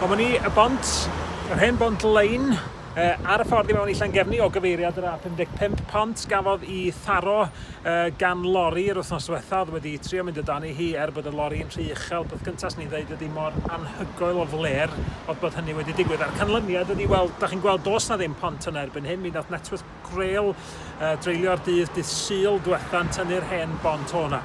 Ond ni y bont, yr hen bont lein, ar y ffordd i mewn i Llangefni o gyfeiriad yr A55 pont gafodd I tharo gan lori yr wythnos diwethaf wedi trio mynd o dan I hi bod y lori yn rhy uchel. Beth gyntaf ni'n dweud ydy mor anhygoel o fler oedd bod hynny wedi digwydd. A'r canlyniad ydy, wel, da chi'n gweld dos na ddim pont yn erbyn hyn. Mi nath Networth Grail dreulio'r dydd Sul diwetha'n tynnu'r hen bont o'na.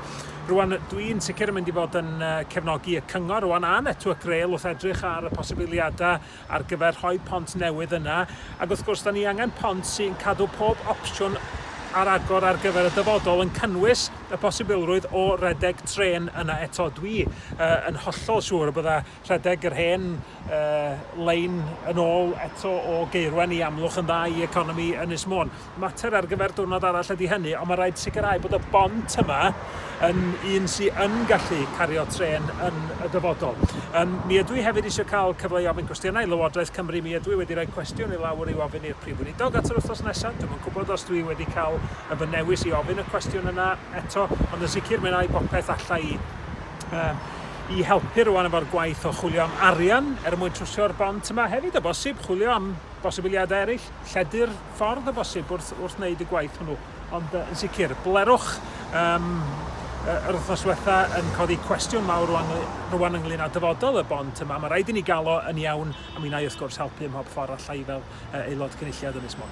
Rwan, dwi'n sicr yn mynd I fod yn cefnogi y cyngor rwan a Networth Grail wrth edrych ar y posibiliadau ar gyfer rhoi pont newydd yna. Ac wrth gwrs, da ni angen pont sy'n cadw pob opsiwn ar agor ar gyfer y dyfodol yn cynnwys y posibilrwydd o redeg tren yna eto. Dwi yn hollol siŵr bydda rhedeg yr hen lein yn ôl eto o Gaerwen I Amlwch yn dda I economi Ynys Môn. Mater ar gyfer diwrnod arall ydy hynny, ond mae rhaid sicrhau bod y bont yma yn un sy'n yn gallu cario tren yn y dyfodol. Mi ydw I hefyd eisiau cael cyfle I ofyn cwestiynau I Lywodraeth Cymru. Mi ydw I wedi rhoi cwestiwn I lawr I ofyn i'r Prif Weinidog at yr wythnos nesaf. Dwi'm yn gwybod os dwi wedi cael y fy newis I ofyn y cwestiwn yna eto, ond yn sicr mae'n ei popeth allai I helpu rwan efo'r gwaith o chwilio am arian mwyn trwsio'r bont yma. Hefyd o bosib chwilio am bosibiliadau eraill, lledu'r ffordd o bosib wrth wneud y gwaith hwnnw. Ond yn sicr, blerwch yr wythnos diwetha yn codi cwestiwn mawr rwan ynglyn â dyfodol y bont yma. Mae rhaid I ni gael o yn iawn a mi wna I wrth gwrs helpu ym mhob ffordd allai fel aelod cynulliad Ynys Môn.